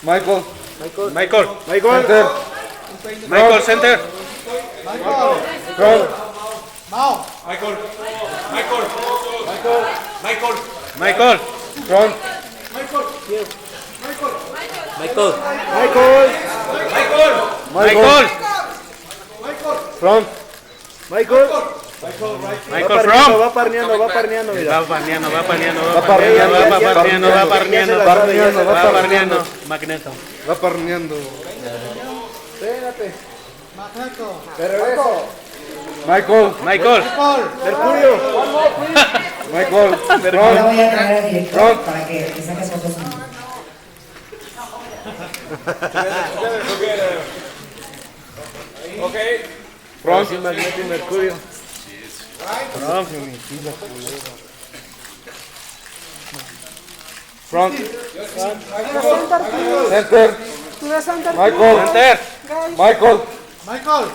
Michael. Michael. Center. Michael, center. Front. Michael. Front. Michael. Front. Michael from. Va parneando, mira. Va parneando. Magneto. Va parneando. Espérate. De regreso. Michael. Mercurio. Michael. Ahora voy a traer al director para que le saques fotos. Front. Magneto y Mercurio. Front. Center. Michael.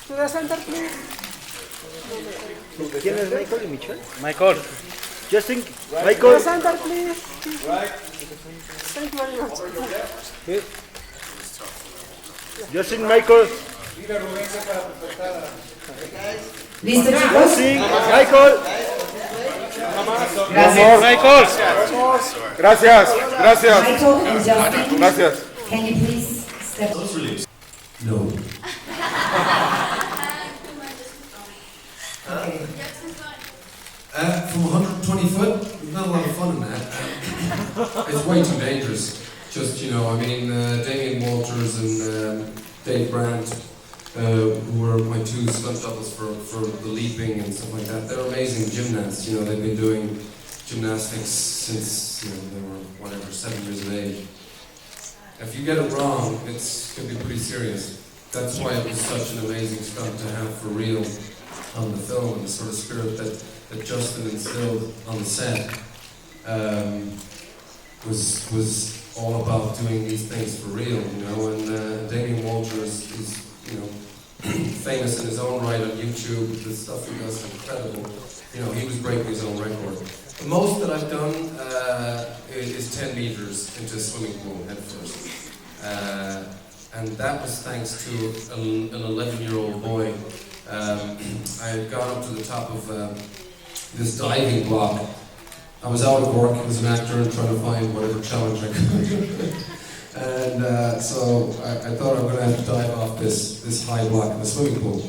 To the center, please. ¿Quién es Michael y Michelle? Michael. Justin. To Michael. the center, please. Thank you very much. Justin, Michael. ¿Listo, chicos? Justin, Michael. Gracias. Michael. Gracias. Michael and Justin, Gracias. can you please step? No. Okay. From 120 foot, there's not a lot of fun in that. It's way too dangerous. Just, Damien Walters and Dave Brandt, who were my two stunt doubles for the leaping and stuff like that. They're amazing gymnasts. They've been doing gymnastics since they were 7 years of age. If you get it wrong, it can be pretty serious. That's why it was such an amazing stunt to have for real on the film, and the sort of spirit that Justin instilled on the set was all about doing these things for real, and Damien Walters is famous in his own right on YouTube. The stuff he does is incredible. He was breaking his own record. The most that I've done is 10 meters into a swimming pool head first. And that was thanks to an 11-year-old boy. I had gone up to the top of this diving block. I was out of work as an actor and trying to find whatever challenge I could. And so I thought I'm going to have to dive off this high block in the swimming pool.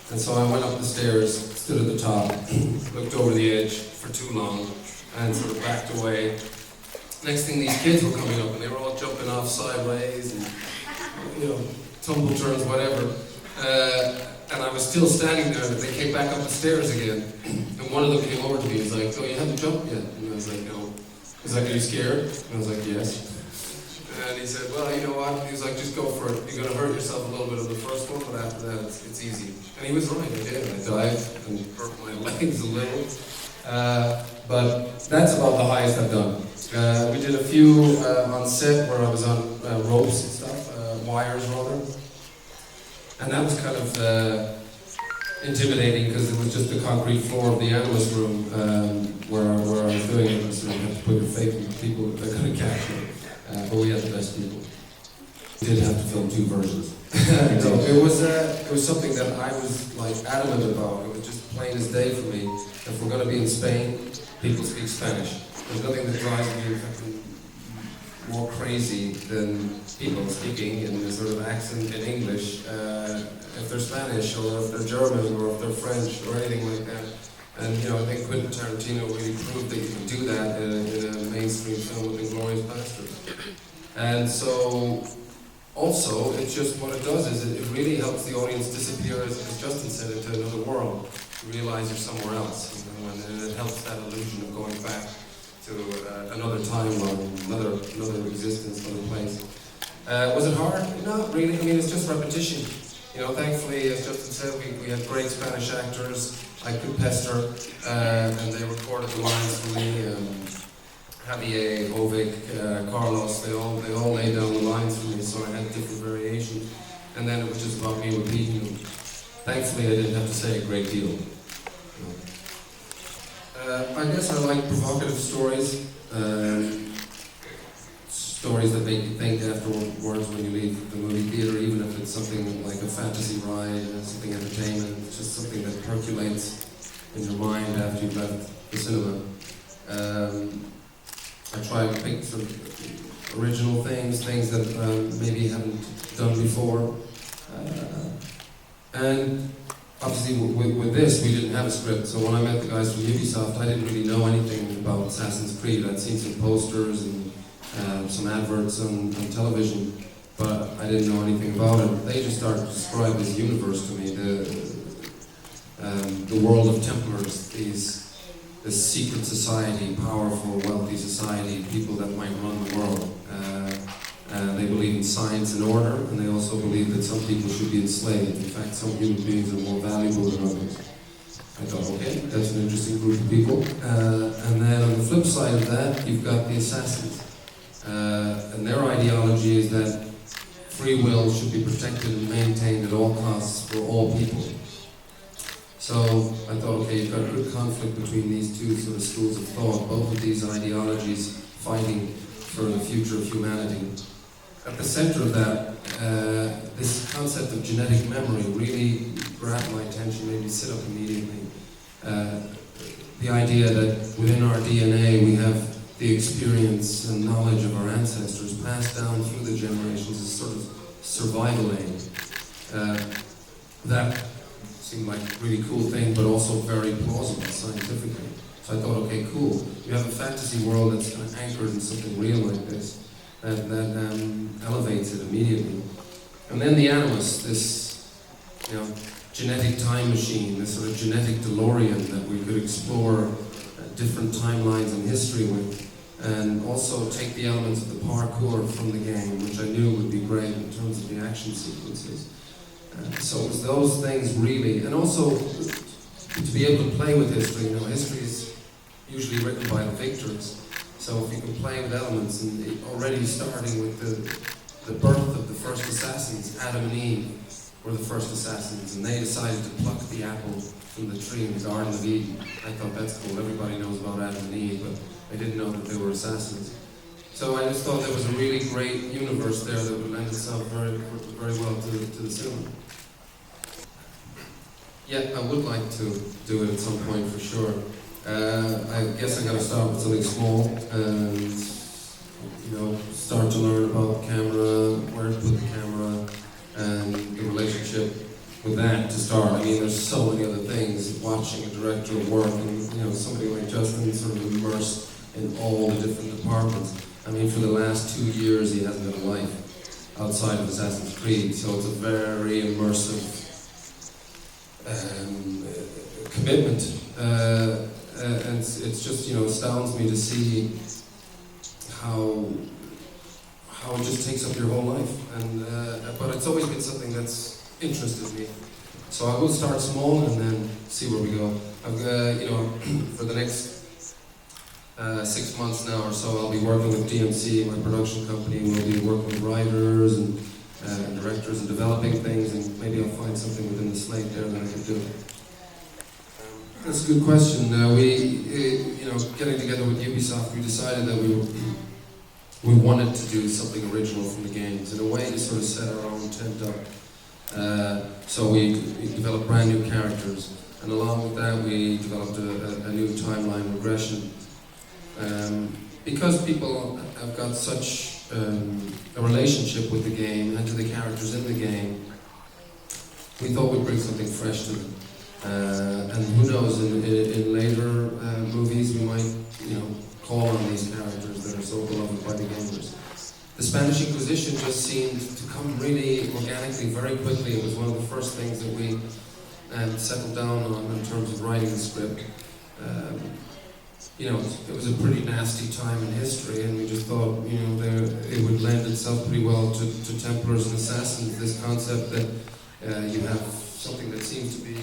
And so I went up the stairs, stood at the top, looked over the edge for too long, and sort of backed away. Next thing, these kids were coming up, and they were all jumping off sideways, and tumble turns, whatever. And I was still standing there, and they came back up the stairs again. And one of them came over to me and was like, "Oh, you haven't jumped yet?" And I was like, "No." He's like, "Are you scared?" And I was like, "Yes." And he said, "Well, you know what?" He was like, "Just go for it. You're going to hurt yourself a little bit of the first one, but after that, it's easy." And he was right, I did. I dived and hurt my legs a little. But that's about the highest I've done. We did a few on set where I was on ropes and stuff, wires rather. And that was kind of intimidating because it was just the concrete floor of the analyst room where I was doing it. So you have to put your faith in the people that are going to catch you. But we had the best people. We did have to film 2 versions. It was something that I was adamant about. It was just plain as day for me. If we're going to be in Spain, people speak Spanish. There's nothing that drives me more crazy than people speaking in a sort of accent in English, if they're Spanish or if they're German or if they're French or anything like that. And I think Quentin Tarantino really proved that you can do that in a mainstream film with Inglourious Basterds. And so, also, it's just what it does is it really helps the audience disappear, as Justin said, into another world. You realize you're somewhere else, and it helps that illusion of going back to another timeline, another existence, another place. Was it hard? Not really. I mean, it's just repetition. Thankfully, as Justin said, we had great Spanish actors. I could pester, and they recorded the lines for me. Javier, Ovic, Carlos, they all laid down the lines for me, so I had different variations. And then it was just about me repeating them. Thankfully, I didn't have to say a great deal. I guess I like provocative stories. stories that make you think afterwards when you leave the movie theater, even if it's something like a fantasy ride, something entertainment, it's just something that percolates in your mind after you've left the cinema. I try to pick some original things that maybe haven't done before. And obviously with this, we didn't have a script, so when I met the guys from Ubisoft, I didn't really know anything about Assassin's Creed. I'd seen some posters and some adverts on television, but I didn't know anything about it. They just started to describe this universe to me, the world of Templars, this secret society, powerful, wealthy society, people that might run the world. They believe in science and order, and they also believe that some people should be enslaved. In fact, some human beings are more valuable than others. I thought, okay, that's an interesting group of people. And then on the flip side of that, you've got the assassins. And their ideology is that free will should be protected and maintained at all costs for all people. So I thought, okay, you've got a good conflict between these two sort of schools of thought, both of these ideologies fighting for the future of humanity. At the center of that, this concept of genetic memory really grabbed my attention, made me sit up immediately. The idea that within our DNA we have the experience and knowledge of our ancestors passed down through the generations as sort of survival aid. That seemed like a really cool thing, but also very plausible scientifically. So I thought, okay, cool. You have a fantasy world that's kind of anchored in something real like this, that elevates it immediately. And then the Animus, this genetic time machine, this sort of genetic DeLorean that we could explore different timelines in history with, and also take the elements of the parkour from the game, which I knew would be great in terms of the action sequences. So it was those things really, and also to be able to play with history. History is usually written by the victors. So if you can play with elements, and already starting with the birth of the first assassins, Adam and Eve were the first assassins, and they decided to pluck the apple from the tree in the Garden of Eden. I thought that's cool. Everybody knows about Adam and Eve, but I didn't know that they were assassins. So I just thought there was a really great universe there that would lend itself very, very well to the cinema. Yeah, I would like to do it at some point for sure. I guess I got to start with something small and start to learn about the camera, where to put the camera, and the relationship with that to start. I mean, there's so many other things. Watching a director work, and somebody like Justin sort of immersed in all the different departments. I mean, for the last 2 years, he hasn't had a life outside of Assassin's Creed, so it's a very immersive commitment. And it's just, astounds me to see how it just takes up your whole life. And but it's always been something that's interested me. So I will start small and then see where we go. For the next 6 months now or so, I'll be working with DMC, my production company. We'll be working with writers and directors and developing things, and maybe I'll find something within the slate there that I can do. That's a good question. Getting together with Ubisoft, we decided that we wanted to do something original from the games, in a way to sort of set our own tent up. So we developed brand new characters, and along with that we developed a new timeline regression. Because people have got such a relationship with the game and to the characters in the game, we thought we'd bring something fresh to them. And who knows, in later movies we might, call on these characters that are so beloved by the gamers. The Spanish Inquisition just seemed to come really organically, very quickly. It was one of the first things that we settled down on in terms of writing the script. It was a pretty nasty time in history, and we just thought, it would lend itself pretty well to Templars and Assassins, this concept that you have something that seems to be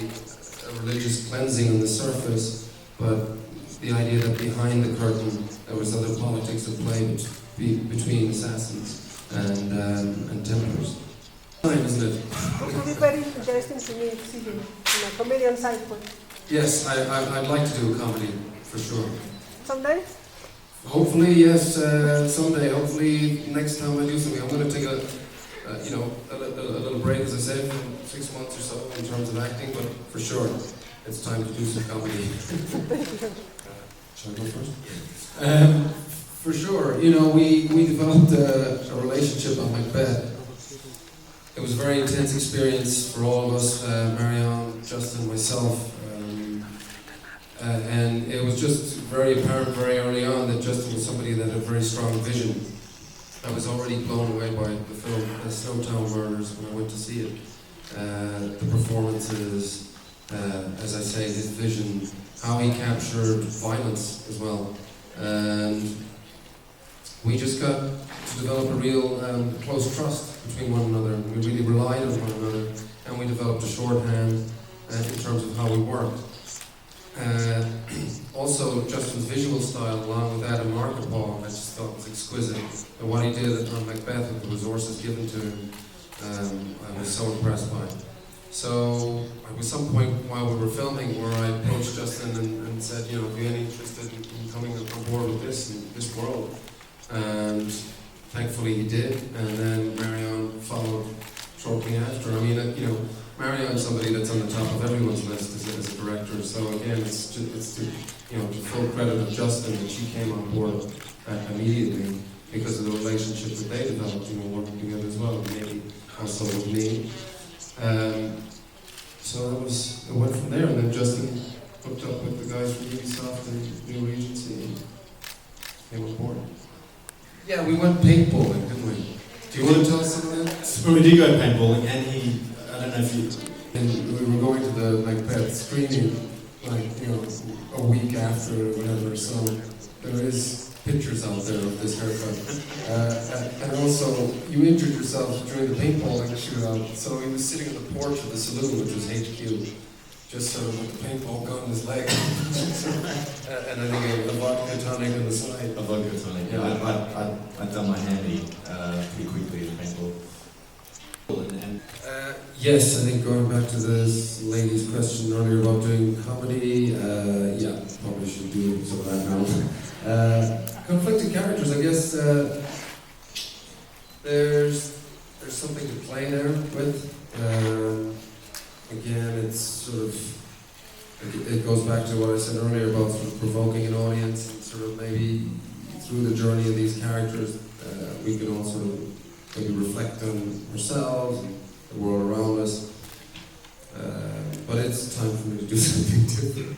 a religious cleansing on the surface, but the idea that behind the curtain there was other politics at play between Assassins and Templars. Isn't it? It will be very interesting to me to see the comedian side. Yes, I'd like to do a comedy, for sure. Someday? Hopefully, yes, someday. Hopefully, next time I do something, I'm going to take a little break, as I said, for 6 months or so in terms of acting. But for sure, it's time to do some comedy. Shall I go first? For sure, we developed a relationship on Macbeth. It was a very intense experience for all of us, Marion, Justin, myself. And it was just very apparent very early on that Justin was somebody that had a very strong vision. I was already blown away by the film The Snowtown Murders when I went to see it. The performances, as I say, his vision, how he captured violence as well. And we just got to develop a real close trust between one another. We really relied on one another, and we developed a shorthand in terms of how we worked. Also, Justin's visual style, along with that of Markapov, I just thought was exquisite. And what he did on Macbeth with the resources given to him, I was so impressed by. So, at some point while we were filming, where I approached Justin and said, if you're any interested in coming on board with this world. And thankfully he did, and then Marion followed shortly after. I mean, Marion's somebody that's on the top of everyone's list as a director. So again, it's to full credit of Justin that she came on board immediately because of the relationship that they developed, working together as well, and maybe also with me. So it went from there, and then Justin hooked up with the guys from Ubisoft and New Regency and came on board. Yeah, we went paintballing, didn't we? Do you want to tell us some of that? So we did go paintballing, and I don't know if you... And we were going to the Macbeth screening, a week after or whatever, so there is pictures out there of this haircut. And also, you injured yourself during the paintballing shootout, so he was sitting on the porch of the saloon, which was HQ, just sort of with the paintball gun in his leg. And I think a vodka tonic on the side. A vodka tonic, yeah. I'd done my handy pretty quickly at paintball. Yes, I think going back to this lady's question earlier about doing comedy, probably should do some of that now. Conflicted characters, I guess there's something to play there with. Again, it's sort of, it goes back to what I said earlier about sort of provoking an audience, and sort of maybe through the journey of these characters, we can also maybe reflect on ourselves and the world around us. But it's time for me to do something different.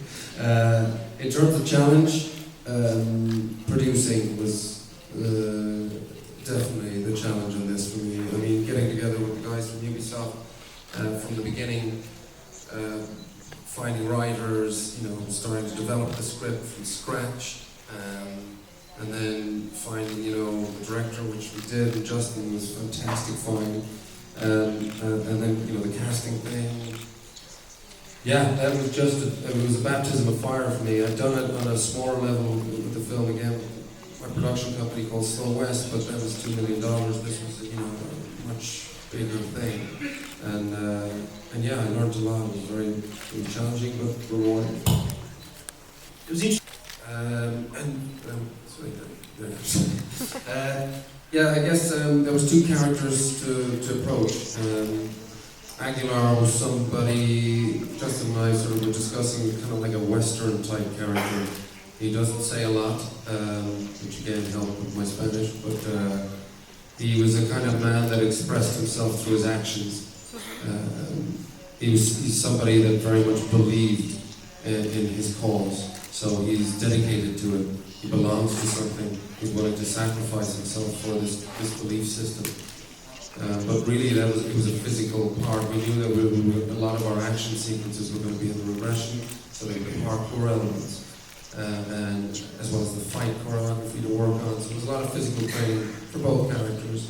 In terms of challenge, producing was definitely the challenge on this for me. I mean, getting together with the guys from Ubisoft from the beginning, finding writers, starting to develop the script from scratch, and then finding, the director, which we did, and Justin was fantastic find, and then, the casting thing. Yeah, that was it was a baptism of fire for me. I'd done it on a smaller level with the film again, my production company called Slow West, but that was $2 million. This was, a much bigger thing. And yeah, I learned a lot. It was very challenging, but rewarding. It was interesting. Yeah, I guess there was two characters to approach. Aguilar was somebody, Justin and I sort of were discussing kind of like a Western type character. He doesn't say a lot, which again helped with my Spanish, but he was a kind of man that expressed himself through his actions. He's somebody that very much believed in his cause, so he's dedicated to it. He belongs to something. He's willing to sacrifice himself for this belief system. But really, it was a physical part. We knew that a lot of our action sequences were going to be in the regression, so there would be parkour elements, and as well as the fight choreography to work on. So there was a lot of physical training for both characters,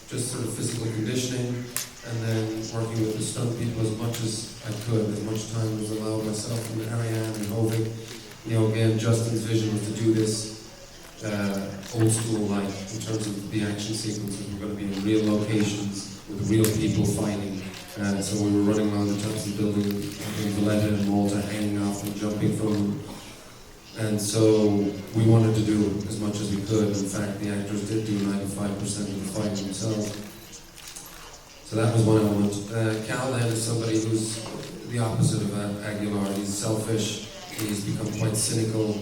just sort of physical conditioning, and then working with the stunt people as much as I could, as much time as allowed myself, and Ariane and Hovig. Again, Justin's vision was to do this old school life in terms of the action sequences. We're going to be in real locations with real people fighting. So we were running around the tops of the building in Valletta and Malta, hanging off and jumping from And so we wanted to do as much as we could. In fact, the actors did do 95% of the fighting themselves. So that was one element. Cal then is somebody who's the opposite of Aguilar. He's selfish. He's become quite cynical,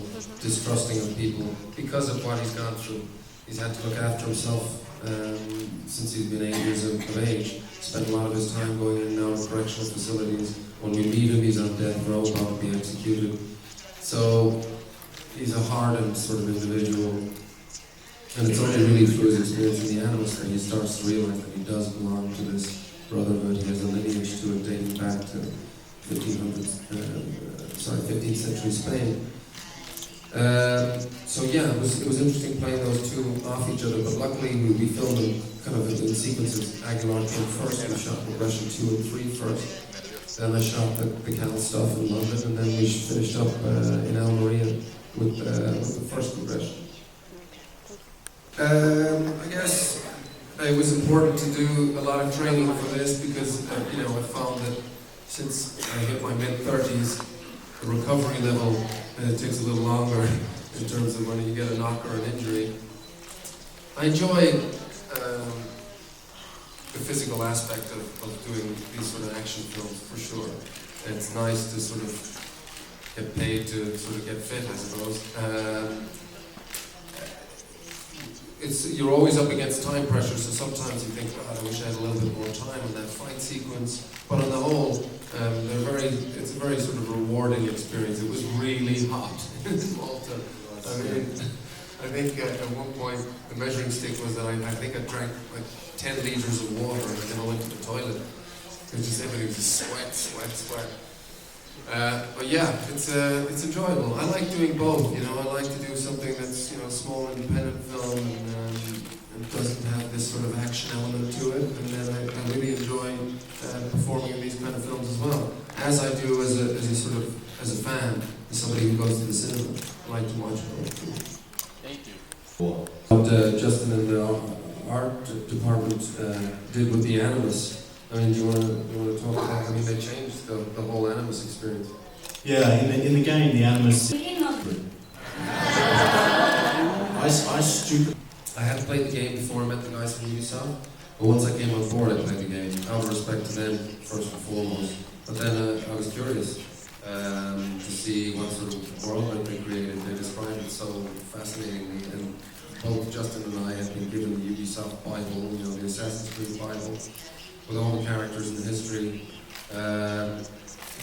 distrusting of people because of what he's gone through. He's had to look after himself since he's been 8 years of age. Spent a lot of his time going in and out of correctional facilities. When we meet him, he's on death row, about to be executed. So he's a hardened sort of individual. And it's only really through his experience in the Animus that he starts to realize that he does belong to this brotherhood. He has a lineage to it dating back to 15th century Spain. So yeah, it was interesting playing those two off each other, but luckily we filmed them kind of in sequences. Aguilar came first, we shot Progression 2 and 3 first. Then I shot the Cal stuff in London, and then we finished up in Almeria with the first Progression. I guess it was important to do a lot of training for this because I found that since I hit my mid-30s, the recovery level takes a little longer in terms of when you get a knock or an injury. I enjoy the physical aspect of doing these sort of action films, for sure. It's nice to sort of get paid to sort of get fit, I suppose. You're always up against time pressure, so sometimes you think, God, I wish I had a little bit more time on that fight sequence. But on the whole, it's a very sort of rewarding experience. It was really hot in Malta. I think at one point the measuring stick was that I think I drank like 10 liters of water and then I went to the toilet. It was just everything was just sweat. But yeah, it's enjoyable. I like doing both. I like to do something that's small independent film and doesn't have this sort of action element to it. And then I really enjoy performing in these kind of films as well, as I do as a fan, as somebody who goes to the cinema. I like to watch both too. Thank you. What Justin and the art department did with the Animus. I mean, do you want to talk about? I mean, they changed the whole Animus experience. Yeah, in the game, the Animus. I hadn't played the game before I met the guys from Ubisoft, but once I came on board, I played the game. Out of respect to them, first and foremost. But then I was curious to see what sort of world that they created. They described it so fascinatingly, and both Justin and I had been given the Ubisoft Bible, the Assassin's Creed Bible, with all the characters and the history.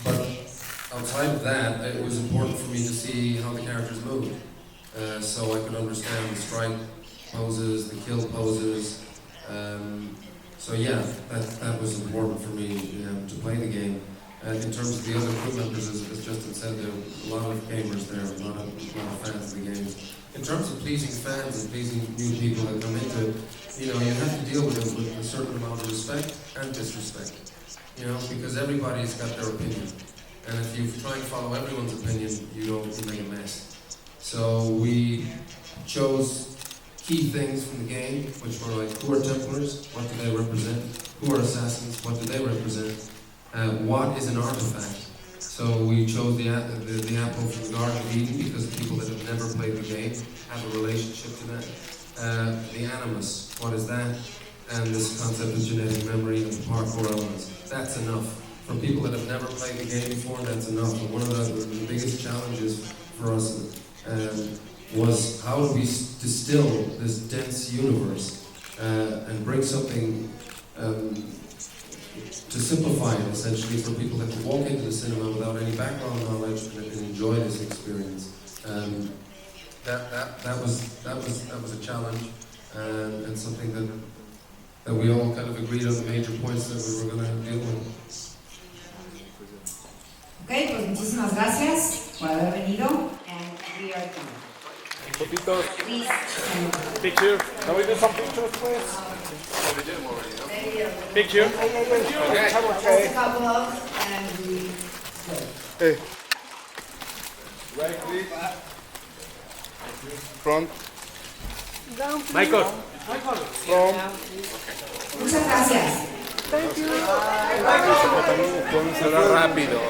But outside of that, it was important for me to see how the characters moved, so I could understand the strike poses, the kill poses. So yeah, that was important for me to play the game. And in terms of the other crew members, as Justin said, there were a lot of gamers there, a lot of fans of the games. In terms of pleasing fans and pleasing new people that come into it, you have to deal with it with a certain amount of respect and disrespect, because everybody's got their opinion. And if you try and follow everyone's opinion, you make a mess. So we chose key things from the game, which were like, who are Templars? What do they represent? Who are Assassins? What do they represent? What is an artifact? So we chose the apple from the Garden of Eden because the people that have never played the game have a relationship to that. The Animus, what is that? And this concept of genetic memory and the parkour elements. That's enough. For people that have never played the game before, that's enough. And one of the biggest challenges for us was how do we distill this dense universe and bring something to simplify it, essentially, for people that can walk into the cinema without any background knowledge and enjoy this experience. That was a challenge and something that we all kind of agreed on the major points that we were going to deal with. Okay, pues muchísimas gracias por haber venido. And we are done. Fotitos. Please. Picture. Can we do some pictures, please? Picture. Just a couple of, and we go. Hey. Right, please. Front. Michael. From. Muchas gracias. Rápido,